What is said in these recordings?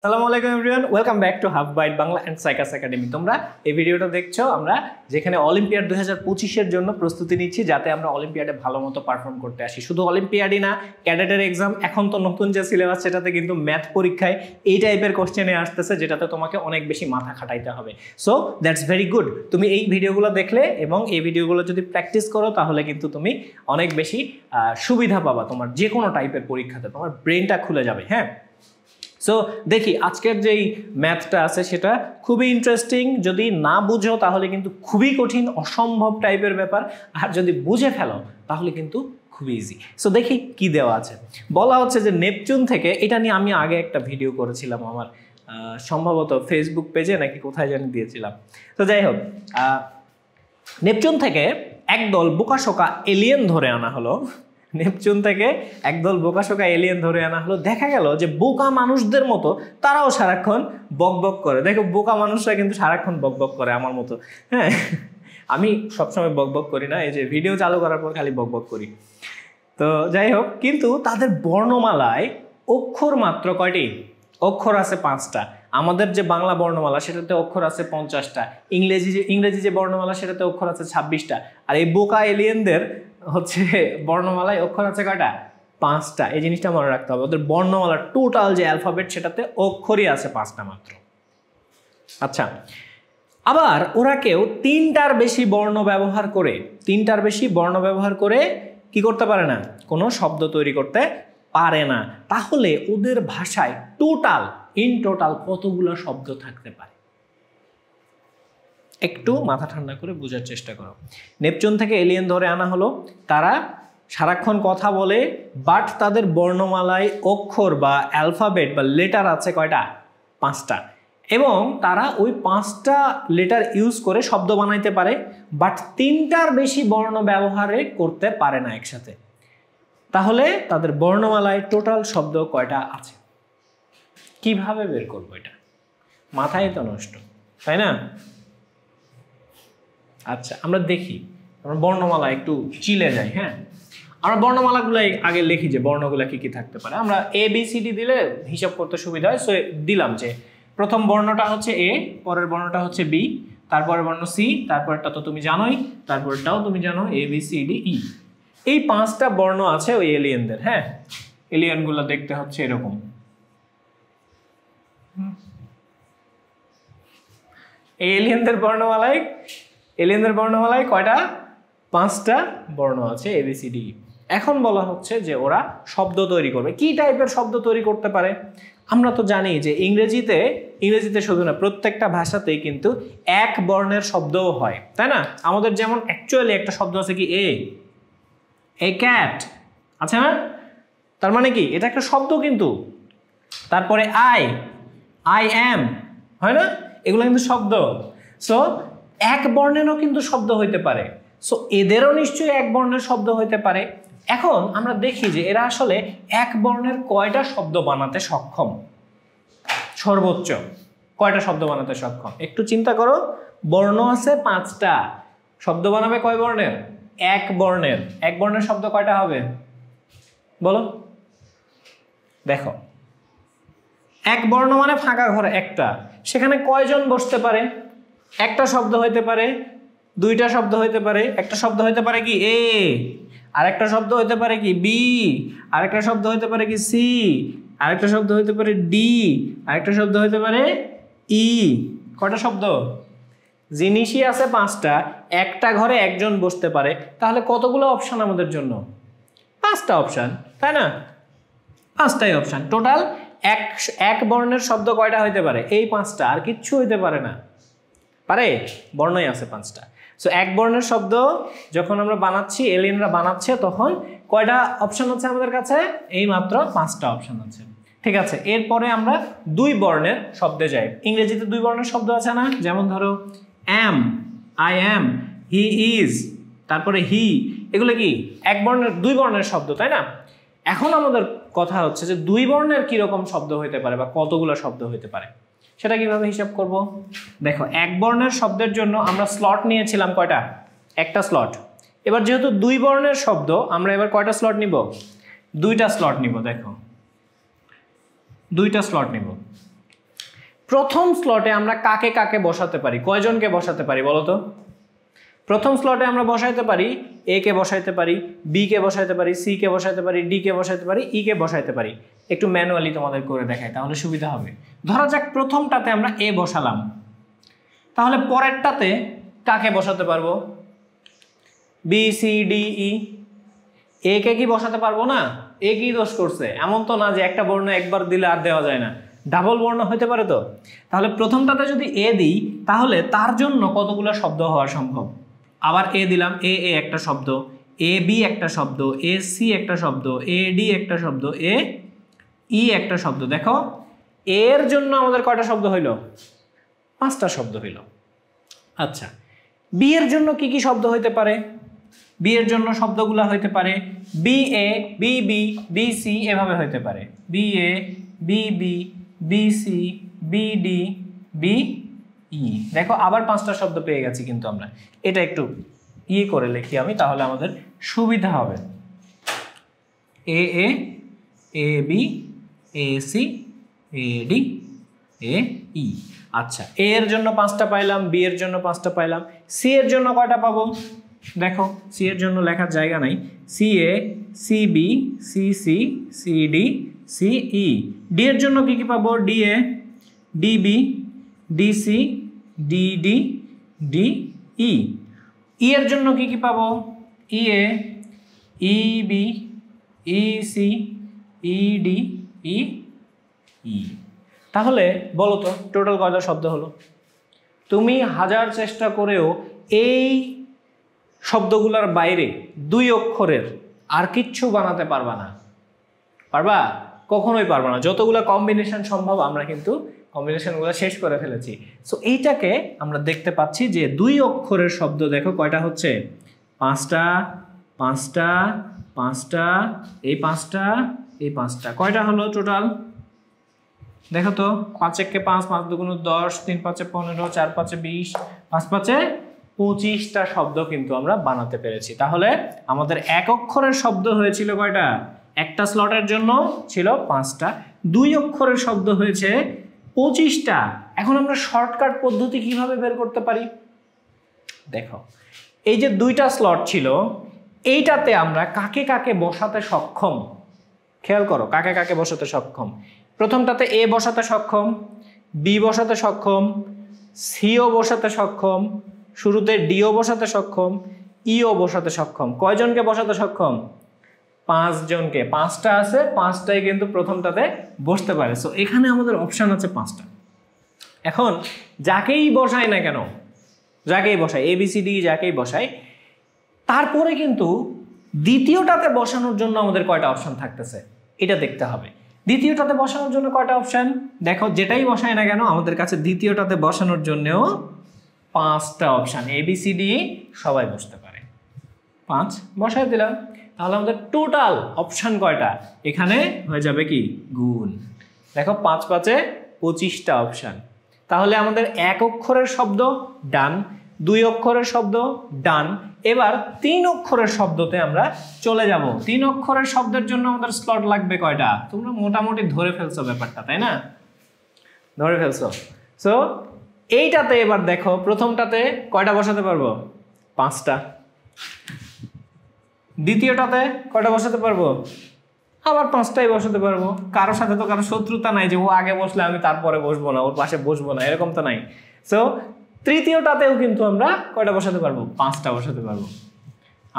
আসসালামু আলাইকুম everyone, welcome back to Half Byte Bangla and সাইকাস একাডেমি। তোমরা এই ভিডিওটা দেখছো আমরা যেখানে অলিম্পিয়াড 2025-এর জন্য প্রস্তুতি নিচ্ছি, যাতে আমরা অলিম্পিয়াডে ভালো মতো পারফর্ম করতে আসি। শুধু অলিম্পিয়াডই না, ক্যাডেটের এক্সাম, এখন তো নতুন যে সিলেবাস সেটাতে কিন্তু ম্যাথ পরীক্ষায় এই টাইপের কোশ্চেনে আসতেছে, যেটাতে তোমাকে অনেক বেশি মাথা খাটাইতে হবে। So that's very good. তুমি এই ভিডিওগুলো দেখলে এবং এই ভিডিওগুলো যদি প্র্যাকটিস করো, তাহলে কিন্তু তুমি অনেক বেশি সুবিধা পাবা তোমার যে কোনো টাইপের পরীক্ষাতে, তোমার ব্রেনটা খুলে যাবে। হ্যাঁ, সো দেখি আজকের যেই ম্যাথটা আছে সেটা খুবই ইন্টারেস্টিং। যদি না বুঝো তাহলে কিন্তু খুবই কঠিন, অসম্ভব টাইপের ব্যাপার, আর যদি বুঝে ফেলো তাহলে কিন্তু খুবই ইজি। সো দেখি কি দেওয়া আছে। বলা হচ্ছে যে নেপচুন থেকে, এটা নিয়ে আমি আগে একটা ভিডিও করেছিলাম আমার সম্ভবত ফেসবুক পেজে নাকি কোথায় জানি দিয়েছিলাম। তো যাই হোক, নেপচুন থেকে একদল বোকাশোকা এলিয়েন ধরে আনা হলো। নেপচুন থেকে একদল বোকাশোকা এলিয়েন ধরে আনা হলো। দেখা গেল যে বোকা মানুষদের মতো তারাও সারাক্ষণ বকবক করে। দেখো, বোকা মানুষরা কিন্তু সারাক্ষণ বকবক করে আমার মতো। হ্যাঁ, আমি সবসময় বকবক করি না, এই যে ভিডিও চালু করার পর খালি বকবক করি। তো যাই হোক, কিন্তু তাদের বর্ণমালায় অক্ষর মাত্র কয়টি? অক্ষর আছে 5টা। আমাদের যে বাংলা বর্ণমালা সেটাতে অক্ষর আছে 50টা। ইংরেজি যে বর্ণমালা সেটাতে অক্ষর আছে 26টা। আর এই বোকা এলিয়েনদের হচ্ছে বর্ণমালায় অক্ষর আছে কয়টা? 5টা। এই জিনিসটা মনে রাখতে হবে। ওদের বর্ণমালা টোটাল যে অ্যালফাবেট সেটাতে অক্ষরই আছে 5টা মাত্র। আচ্ছা, আবার ওরা কেউ 3টার বেশি বর্ণ ব্যবহার করে কি করতে পারে না? কোনো শব্দ তৈরি করতে পারে না। তাহলে ওদের ভাষায় ইন টোটাল কতগুলো শব্দ থাকতে পারে? একটু মাথা ঠান্ডা করে বোঝার চেষ্টা করো। নেপচুন থেকে এলিয়েন ধরে আনা হলো, তারা সারাক্ষণ কথা বলে, বাট তাদের বর্ণমালায় অক্ষর বা অ্যালফাবেট বা লেটার আছে কয়টা? 5টা। এবং তারা ওই 5টা লেটার ইউজ করে শব্দ বানাইতে পারে, বাট 3টার বেশি বর্ণ ব্যবহারে করতে পারে না একসাথে। তাহলে তাদের বর্ণমালায় টোটাল শব্দ কয়টা আছে? কিভাবে বের করবো এটা? মাথায় তো নষ্ট, তাই না? আচ্ছা, আমরা দেখি, আমরা বর্ণমালা একটু চিলে যাই। হ্যাঁ, আমরা বর্ণমালাগুলো আগে লিখি যে বর্ণগুলো কি কি থাকতে পারে। আমরা ABCD দিলে হিসাব করতে সুবিধা হয়। সো দিলাম যে প্রথম বর্ণটা হচ্ছে A, পরের বর্ণটা হচ্ছে B, তারপরের বর্ণ C, তারপরটা তো তুমি জানোই, তারপরটাও তুমি জানো, ABCDE। এই 5টা বর্ণ আছে ওই এলিয়েনদের। হ্যাঁ, এলিয়েনগুলো দেখতে হচ্ছে এরকম। এই এলিয়েনদের বর্ণমালায় কয়টা? 5টা বর্ণ আছে, ABCD। এখন বলা হচ্ছে যে ওরা শব্দ তৈরি করবে। কি টাইপের শব্দ তৈরি করতে পারে? আমরা তো জানি যে ইংরেজিতে শুধু না, প্রত্যেকটা ভাষাতেই কিন্তু এক বর্ণের শব্দও হয়, তাই না? আমাদের যেমন অ্যাকচুয়ালি একটা শব্দ আছে কি, এ ক্যাট, আছে না? তার মানে কি এটা একটা শব্দ কিন্তু। তারপরে আই অ্যাম, হয় না? এগুলো কিন্তু শব্দ। সো এক বর্ণেরও কিন্তু শব্দ হইতে পারে। সো এদেরও নিশ্চয়ই এক বর্ণের শব্দ হইতে পারে। এখন আমরা দেখি যে এরা আসলে এক বর্ণের কয়টা শব্দ বানাতে সক্ষম, সর্বোচ্চ কয়টা শব্দ বানাতে সক্ষম। একটু চিন্তা করো, বর্ণ আছে 5টা, শব্দ বানাবে কয় বর্ণের? এক বর্ণের শব্দ কয়টা হবে বলো? দেখো, এক বর্ণ মানে ফাঁকা ঘর একটা, সেখানে কয়জন বসতে পারে? একটা শব্দ হইতে পারে, 2টা শব্দ হইতে পারে। একটা শব্দ হইতে পারে কি A, আরেকটা শব্দ হইতে পারে কি B, আরেকটা শব্দ হইতে পারে কি C, আরেকটা শব্দ হইতে পারে D, আরেকটা শব্দ হইতে পারে E। কয়টা শব্দ? জিনিসই আছে 5টা, একটা ঘরে একজন বসতে পারে। তাহলে কতগুলো অপশন আমাদের জন্য? 5টা অপশন, তাই না? 5টাই অপশন। টোটাল এক বর্ণের শব্দ কয়টা হইতে পারে? এই 5টা, আর কিচ্ছু হইতে পারে না। পারে? বর্ণই আছে 5টা। সো এক বর্ণের শব্দ যখন আমরা বানাচ্ছি, এলিয়েনরা বানাচ্ছে, তখন কয়টা অপশন আছে আমাদের কাছে? এই মাত্র 5টা অপশন আছে। ঠিক আছে, এরপরে আমরা 2 বর্ণের শব্দে যাই। ইংরেজিতে 2 বর্ণের শব্দ আছে না? যেমন ধরো অ্যাম, আই অ্যাম, হি ইজ, তারপরে হি। এগুলো কি 2 বর্ণের শব্দ, তাই না? এখন আমাদের কথা হচ্ছে যে 2 বর্ণের কিরকম শব্দ হইতে পারে বা কতগুলো শব্দ হইতে পারে, সেটা কিভাবে হিসাব করব? দেখো, এক বর্ণের শব্দের জন্য আমরা স্লট নিয়েছিলাম কয়টা? একটা স্লট। এবার যেহেতু 2 বর্ণের শব্দ, আমরা এবার কয়টা স্লট নিব? 2টা স্লট নিব। দেখো, 2টা স্লট নিব। প্রথম স্লটে আমরা কাকে কাকে বসাতে পারি, কয়জনকে বসাতে পারি বলো তো? প্রথম স্লটে আমরা বসাইতে পারি এ কে বসাইতে পারি, বি কে বসাইতে পারি, সি কে বসাইতে পারি, ডি কে বসাইতে পারি, ই কে বসাইতে পারি। একটু ম্যানুয়ালি তোমাদের করে দেখাই তাহলে সুবিধা হবে। ধরা যাক প্রথমটাতে আমরা এ বসালাম, তাহলে পরেরটাতে কাকে বসাতে পারবো? B C D E. A কে কি বসাতে পারবো না? এ কি দোষ করছে? এমন তো না যে একটা বর্ণ একবার দিলে আর দেওয়া যায় না, ডাবল বর্ণ হতে পারে তো। তাহলে প্রথমটাতে যদি এ দিই তাহলে তার জন্য কতগুলো শব্দ হওয়া সম্ভব? আবার এ দিলাম, এ এ একটা শব্দ, এ বি একটা শব্দ, এ সি একটা শব্দ, এ ডি একটা শব্দ, এ ই একটা শব্দ। দেখো এর জন্য আমাদের কয়টা শব্দ হইল? 5টা শব্দ হইল। আচ্ছা, বি এর জন্য কি কি শব্দ হইতে পারে? বি এর জন্য শব্দগুলো হইতে পারে B A, B B, B C, এভাবে হইতে পারে B A, B B, B C, B D, B E. দেখো আবার 5টা শব্দ পেয়ে গেছি, কিন্তু আমরা এটা একটু করে লিখি আমি, তাহলে আমাদের সুবিধা হবে। A A, A B, A C, A D, A E. আচ্ছা, এ এর জন্য 5টা পাইলাম, বি এর জন্য 5টা পাইলাম, সি এর জন্য কয়টা পাবো? দেখো সি এর জন্য লেখার জায়গা নাই, C A, C B, C C, C D, C E. D এর জন্য কি কি পাবো? D A, D B, D C, D D, D E. E এর জন্য কি কি পাবো? E A, E B, E C, E D, E E. তাহলে বলো তো টোটাল কয়টা শব্দ হলো? তুমি হাজার চেষ্টা করেও এই শব্দগুলোর বাইরে 2 অক্ষরের আর কিচ্ছু বানাতে পারবা না। পারবা? কখনোই পারবা না। যতগুলো কম্বিনেশন সম্ভব আমরা কিন্তু কম্বিনেশনগুলো শেষ করে ফেলেছি। সো এইটাকে আমরা দেখতে পাচ্ছি যে 2 অক্ষরের শব্দ দেখো কয়টা হচ্ছে? 5টা, 5টা, 5টা, এই 5টা, এই 5টা। কয়টা হলো টোটাল? দেখো তো, 5 একে 5, 5 দুগুণ 10, 3 5 15, 4 5 20, 5 5 25টা শব্দ কিন্তু আমরা বানাতে পেরেছি। তাহলে আমাদের 1 অক্ষরের শব্দ হয়েছিল কয়টা? একটা স্লটের জন্য ছিল 5টা, 2 অক্ষরের শব্দ হয়েছে 25টা। এখন আমরা শর্টকাট পদ্ধতি কিভাবে বের করতে পারি? দেখো এই যে 2টা স্লট ছিল, এইটাতে আমরা কাকে কাকে বসাতে সক্ষম, খেয়াল করো কাকে কাকে বসাতে সক্ষম। প্রথমটাতে এ বসাতে সক্ষম, বি বসাতে সক্ষম, সিও বসাতে সক্ষম, শুরুতে ডিও বসাতে সক্ষম, ইও বসাতে সক্ষম। কয়জনকে বসাতে সক্ষম? 5 জনকে। 5টা আছে, 5টাই কিন্তু প্রথমটাতে বসতে পারে। সো এখানে আমাদের অপশান আছে 5টা। এখন যাকেই বসাই না কেন, যাকেই বসাই ABCD যাকেই বসাই, তারপরে কিন্তু দ্বিতীয়টাতে বসানোর জন্য আমাদের কয়টা অপশান থাকতেছে এটা দেখতে হবে। দ্বিতীয়টাতে বসানোর জন্য কয়টা অপশান? দেখো যেটাই বসাই না কেন আমাদের কাছে দ্বিতীয়টাতে বসানোর জন্যও 5টা অপশান। ABCD সবাই বসতে পারে। 5 বসাই দিলাম, তাহলে আমাদের টোটাল অপশান কয়টা? এখানে হয়ে যাবে কি গুণ। দেখো 5 5 25টা অপশান। তাহলে আমাদের 1 অক্ষরের শব্দ ডান, 2 অক্ষরের শব্দ ডান। এবার 3 অক্ষরের শব্দতে আমরা চলে যাব। 3 অক্ষরের শব্দের জন্য আমাদের স্লট লাগবে কয়টা? তোমরা মোটামুটি ধরে ফেলছো ব্যাপারটা, তাই না? ধরে ফেলছো। সো এইটাতে এবার দেখো প্রথমটাতে কয়টা বসাতে পারবো? 5টা। দ্বিতীয়টাতে কয়টা বসাতে পারবো? আবার 5টাই বসাতে পারবো। কারোর সাথে তো কারো শত্রুতা নাই যে ও আগে বসলে আমি তারপরে বসবো না, ওর পাশে বসবো না, এরকম তো নাই। সো তৃতীয়টাতেও কিন্তু আমরা কয়টা বসাতে পারবো? 5টা বসাতে পারবো।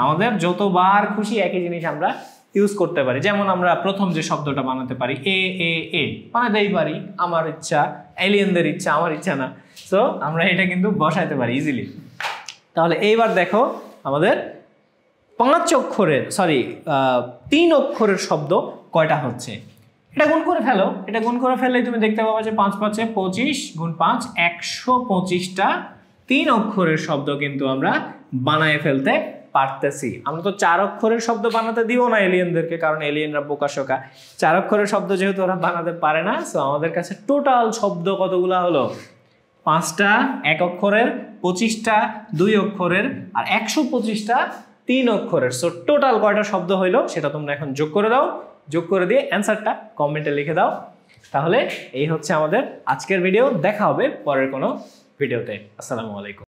আমাদের যতবার খুশি একই জিনিস আমরা ইউজ করতে পারি। যেমন আমরা প্রথম যে শব্দটা বানাতে পারি এ এ এ বানাতেই পারি, আমার ইচ্ছা, এলিয়েনদের ইচ্ছা, আমার ইচ্ছা না। সো আমরা এটা কিন্তু বসাইতে পারি ইজিলি। তাহলে এইবার দেখো আমাদের 3 অক্ষরের শব্দ কয়টা হচ্ছে? এটা গুণ করে ফেলো। এটা গুণ করে ফেললেই তুমি দেখতে পাবা যে 5 5 25 গুণ 5 125টা 3 অক্ষরের শব্দ কিন্তু আমরা বানায় ফেলতে পারতেছি। আমরা তো 4 অক্ষরের শব্দ বানাতে দিব না এলিয়েনদেরকে, কারণ এলিয়েনরা বোকাশোকা। 4 অক্ষরের শব্দ যেহেতু ওরা বানাতে পারে না, সো আমাদের কাছে টোটাল শব্দ কতগুলো হলো? 5টা 1 অক্ষরের, 25টা 2 অক্ষরের, আর 125টা 3 অক্ষরের। সো টোটাল কয়টা শব্দ হইলো সেটা তোমরা এখন যোগ করে দাও। যোগ করে দিয়ে অ্যান্সারটা কমেন্টে লিখে দাও। তাহলে এই হচ্ছে আমাদের আজকের ভিডিও। দেখা হবে পরের কোনো ভিডিওতে। আসসালামু আলাইকুম।